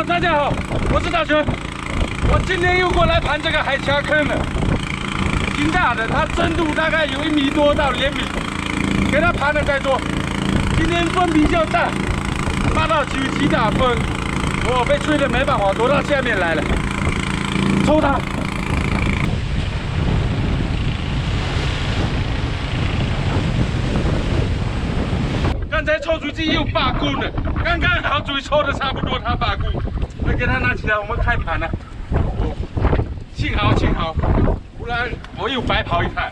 大家好，我是大全。我今天又过来盘这个海峡坑了，挺大的，它深度大概有1米多到2米，给它盘了再做。今天风比较大，8到9级打风，我被吹得没办法，躲到下面来了，抽它。 刚才抽水机又罢工了，刚刚好水抽的差不多，它罢工，那给它拿起来，我们开盘了。哦，幸好，不然我又白跑一趟。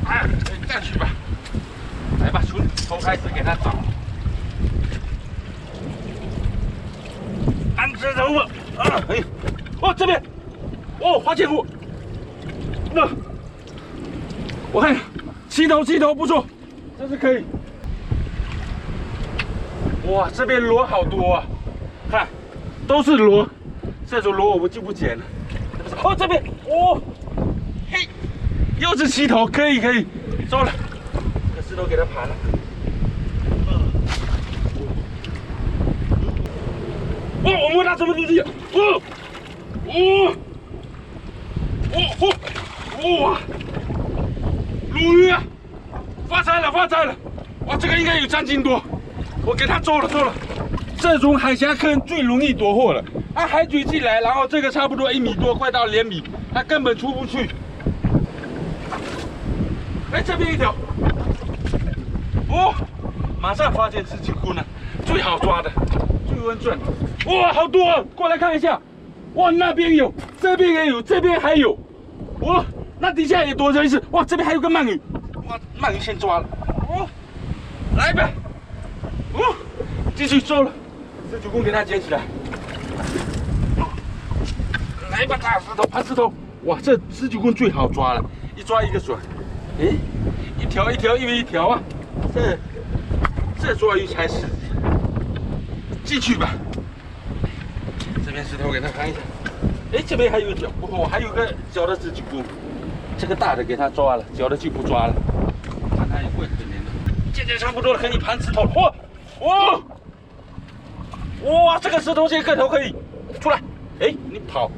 啊，下去吧，来吧，从头开始给它找。安石头吧，啊，哎，哦这边，哦花千骨，那，我看七头不错，这是可以。 哇，这边螺好多啊！看，都是螺，这种螺我们就不捡了。哦，这边，哦，嘿，又是7头，可以，收了。这石头给它盘了。哦，我摸它什么东西？哇，鲈鱼啊！发财了！哇，这个应该有3斤多。 我给它做了，这种海峡坑最容易躲货了。它海水进来，然后这个差不多1米多，快到2米，它根本出不去。哎，这边一条，哦，马上发现自己菇了，最好抓的，最温顺。哇，好多啊！过来看一下。哇，那边有，这边也有，这边还有。哇，那底下也多着一只。哇，这边还有个鳗鱼。哇，鳗鱼先抓了。哦，来吧。 哦，继续收了，这主公给它捡起来。来吧，大石头，盘石头。哇，这19公最好抓了，一抓一个准。哎，一条啊，这抓鱼才是。进去吧。这边石头给它看一下。哎，这边还有一条，哦，还有个小的19公，这个大的给它抓了，小的就不抓了。看它也怪可怜的。现在差不多了，可以盘石头了。嚯！ 哇，这个石头这个头可以出来。哎，你跑，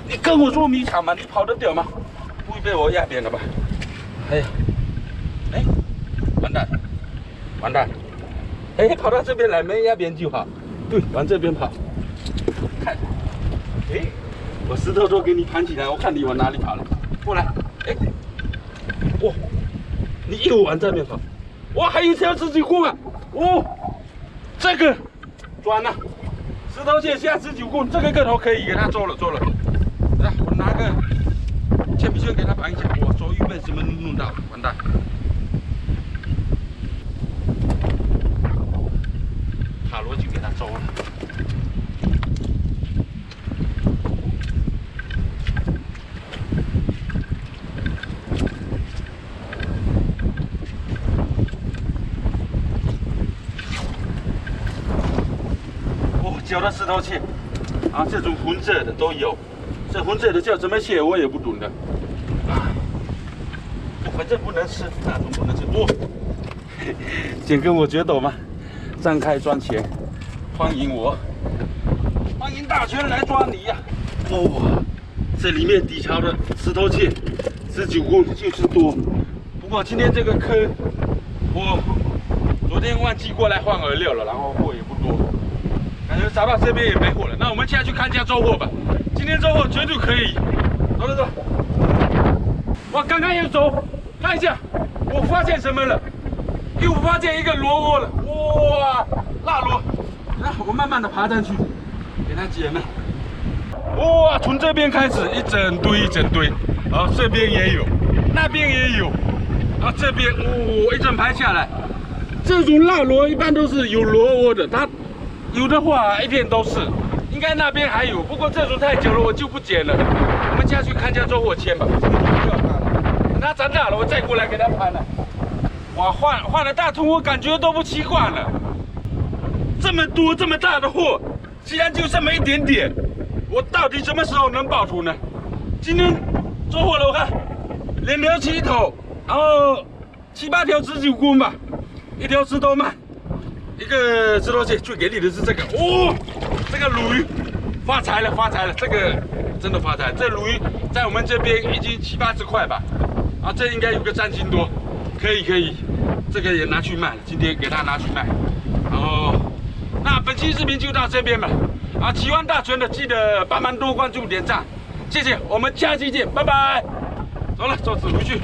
你跟我捉迷藏嘛？你跑得掉吗？不会被我压扁了吧？哎呀，哎，完蛋！哎，跑到这边来没压扁就好。对，往这边跑。看，哎，我石头都给你盘起来，我看你往哪里跑了。过来，哎，哇，你又往这边跑。哇，还有一条19公啊！哦。 这个转了，石头蟹下19公，这个个头可以给它做了。来，我拿个铅笔圈给它盘一下。我手鱼被什么弄到？完蛋！塔罗就给它收了。小的石头蟹，啊，这种红色的都有，这红色的叫什么蟹我也不懂的，啊，反正不能吃，那种不能吃。哦，想跟我决斗吗？张开双拳，欢迎大全来抓你呀！哇，这里面底槽的石头蟹19公就是多，不过今天这个坑，我昨天忘记过来换饵料了，然后货也不多。 感觉砸到这边也没货了，那我们现在去看一下收获吧。今天收获绝对可以。走。我刚刚又走，看一下，我发现什么了？又发现一个螺窝了。哇，辣螺！来，我慢慢的爬上去，给它捡了。哇，从这边开始一整堆，啊，这边也有，那边也有，啊，这边一整排下来，这种辣螺一般都是有螺窝的，它。 有的话一片都是，应该那边还有，不过这种太久了，我就不捡了。我们下去看一下收获签吧。这个就不要看了，等它长大了，我再过来给它盘了。哇，换了大桶，我感觉都不习惯了。这么多这么大的货，竟然就这么一点点，我到底什么时候能爆出呢？今天收获了，我看2条7头，然后7、8条19公吧，一条石头鳗。 一个石头蟹，最给力的是这个哦，这个鲈鱼发财了，发财了，这个真的发财。这鲈鱼在我们这边已经7、80块吧，啊，这应该有个3斤多，可以可以，这个也拿去卖了，今天给他拿去卖。然后，那本期视频就到这边吧，啊，喜欢大全的记得帮忙多关注点赞，谢谢，我们下期见，拜拜。走了，走，回去。